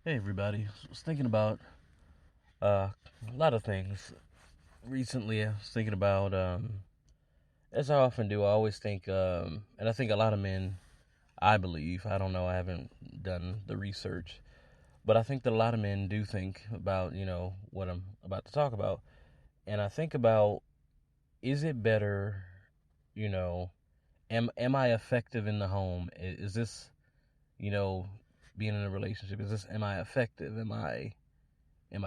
Hey everybody, I was thinking about uh, a lot of things recently. I was thinking about, as I often do, I always think, and I think a lot of men, I believe, I don't know, I haven't done the research, but I think that a lot of men do think about, what I'm about to talk about. And I think about, is it better, you know, am I effective in the home? Is this, you know, being in a relationship, am I effective? Am I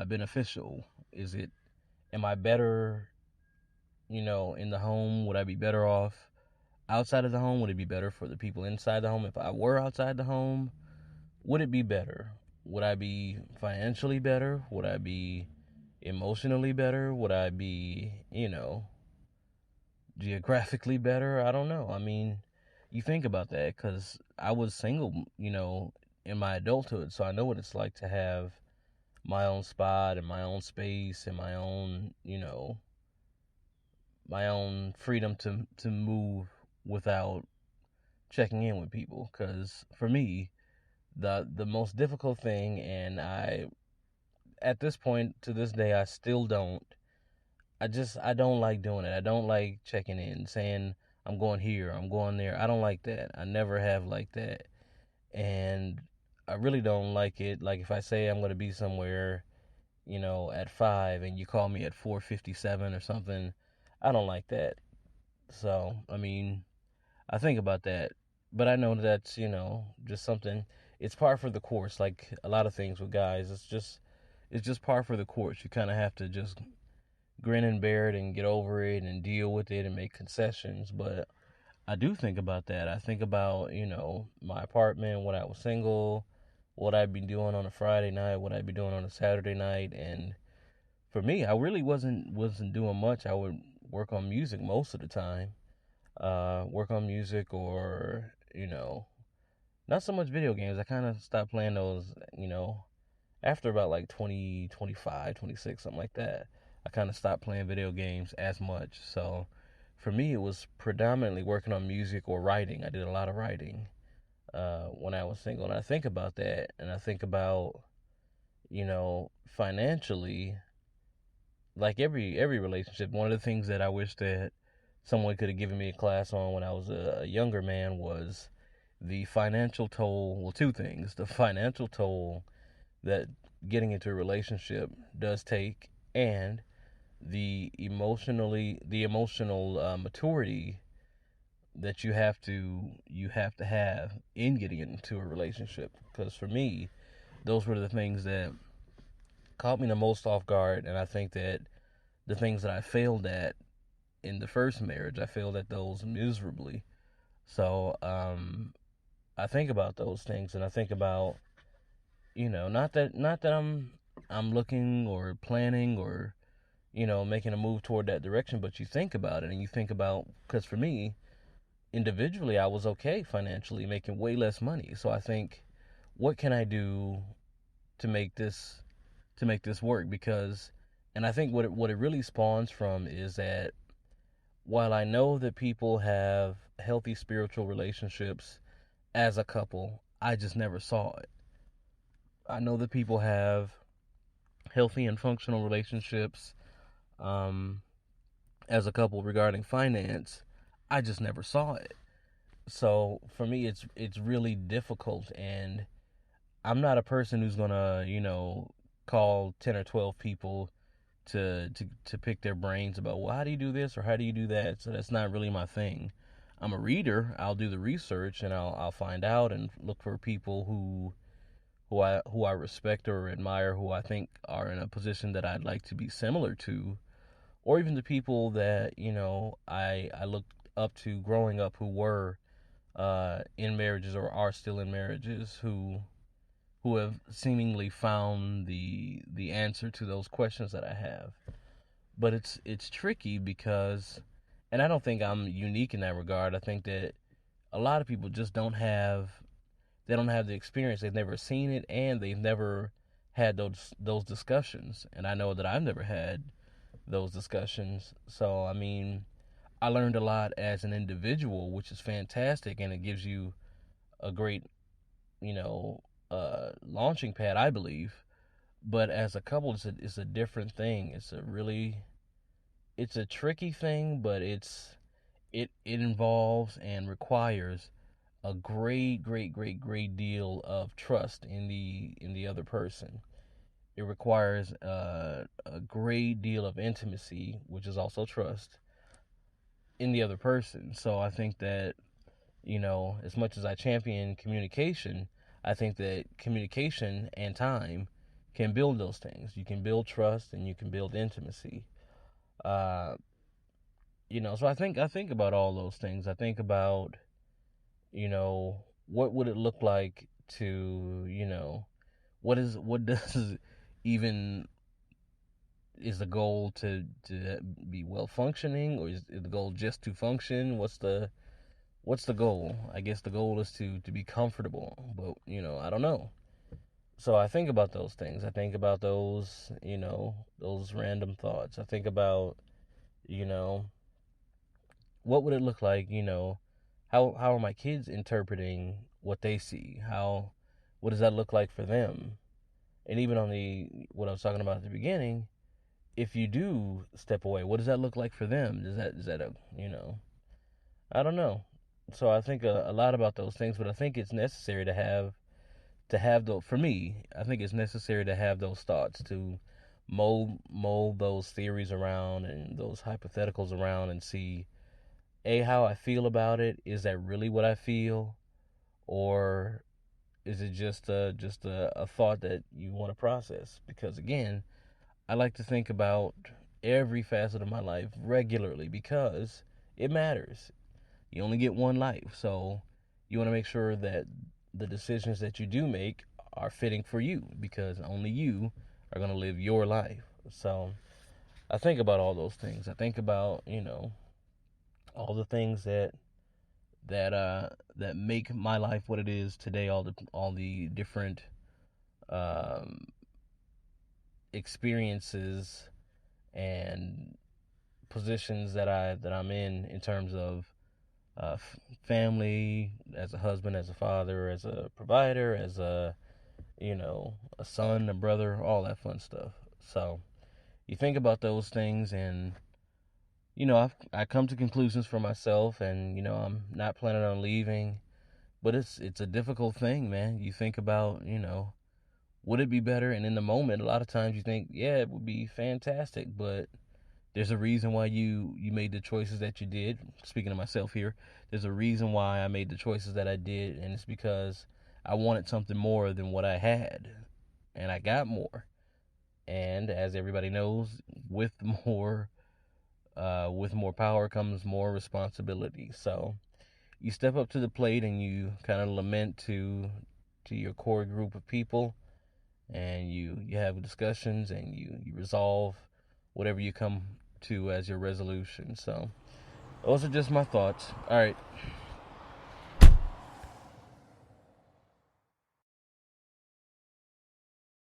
beneficial? Is it Am I better, in the home? Would I be better off outside of the home? Would it be better for the people inside the home if I were outside the home? Would it be better? Would I be financially better? Would I be emotionally better? Would I be, geographically better? I don't know. I mean, you think about that because I was single, in my adulthood, so I know what it's like to have my own spot and my own space and my own freedom to move without checking in with people. Because for me, the most difficult thing, and I at this point to this day I still don't. I don't like doing it. I don't like checking in, saying I'm going here, I'm going there. I don't like that. I never have liked that, and I really don't like it. Like if I say I'm going to be somewhere, at 5 and you call me at 4:57 or something, I don't like that. So, I mean, I think about that, but I know that's, just something. It's par for the course. Like a lot of things with guys, it's just par for the course. You kind of have to just grin and bear it and get over it and deal with it and make concessions. But I do think about that. I think about, my apartment when I was single, what I'd be doing on a Friday night, what I'd be doing on a Saturday night, and for me, I really wasn't doing much. I would work on music most of the time, work on music or, not so much video games. I kind of stopped playing those, after about like 20, 25, 26, something like that. I kind of stopped playing video games as much. So for me, it was predominantly working on music or writing. I did a lot of writing when I was single. And I think about that and I think about, financially, like every relationship, one of the things that I wish that someone could have given me a class on when I was a younger man was the financial toll. Well, two things: the financial toll that getting into a relationship does take, and the emotional maturity that you have to have in getting into a relationship. Because for me, those were the things that caught me the most off guard, and I think that the things that I failed at in the first marriage, I failed at those miserably. So I think about those things, and I think about, not that I'm looking or planning or making a move toward that direction, but you think about it and you think about, because for me, individually, I was okay financially, making way less money. So I think, what can I do to make this work? Because, and I think what it really spawns from is that while I know that people have healthy spiritual relationships as a couple, I just never saw it. I know that people have healthy and functional relationships um, as a couple regarding finance. I just never saw it. So for me, it's really difficult, and I'm not a person who's gonna call 10 or 12 people to pick their brains about, well, how do you do this or how do you do that. So that's not really my thing. I'm a reader. I'll do the research and I'll find out and look for people who I respect or admire, who I think are in a position that I'd like to be similar to, or even the people that I looked up to growing up who were in marriages or are still in marriages, who have seemingly found the answer to those questions that I have. But it's tricky because, and I don't think I'm unique in that regard. I think that a lot of people just don't have the experience. They've never seen it, and they've never had those discussions. And I know that I've never had those discussions. So I mean, I learned a lot as an individual, which is fantastic, and it gives you a great, you know, launching pad, I believe. But as a couple, it's a different thing. It's a tricky thing, but it involves and requires a great deal of trust in the other person. It requires a great deal of intimacy, which is also trust in the other person. So I think that, as much as I champion communication, I think that communication and time can build those things. You can build trust and you can build intimacy. Uh, so I think about all those things. I think about, what would it look like to, what does even is the goal to be well functioning, or is the goal just to function? What's the goal? I guess the goal is to be comfortable, but I don't know. So I think about those things. I think about those random thoughts. I think about, you know, what would it look like, how are my kids interpreting what they see? What does that look like for them? And even on the what I was talking about at the beginning, if you do step away, what does that look like for them? Is that a, I don't know. So I think a lot about those things, but I think it's necessary to have those. For me, I think it's necessary to have those thoughts, to mold those theories around and those hypotheticals around, and see how I feel about it. Is that really what I feel, or is it just a thought that you want to process? Because again, I like to think about every facet of my life regularly because it matters. You only get one life, so you want to make sure that the decisions that you do make are fitting for you, because only you are going to live your life. So I think about all those things. I think about, all the things that make my life what it is today, all the different um, experiences and positions that I'm in terms of family, as a husband, as a father, as a provider, as a son, a brother, all that fun stuff. So you think about those things, and I come to conclusions for myself, and I'm not planning on leaving, but it's a difficult thing, man. You think about, would it be better? And in the moment, a lot of times you think, yeah, it would be fantastic, but there's a reason why you made the choices that you did. Speaking of myself here, there's a reason why I made the choices that I did, and it's because I wanted something more than what I had, and I got more. And as everybody knows, with more with more power comes more responsibility. So you step up to the plate and you kind of lament to your core group of people, and you have discussions, and you resolve whatever you come to as your resolution. So those are just my thoughts. All right.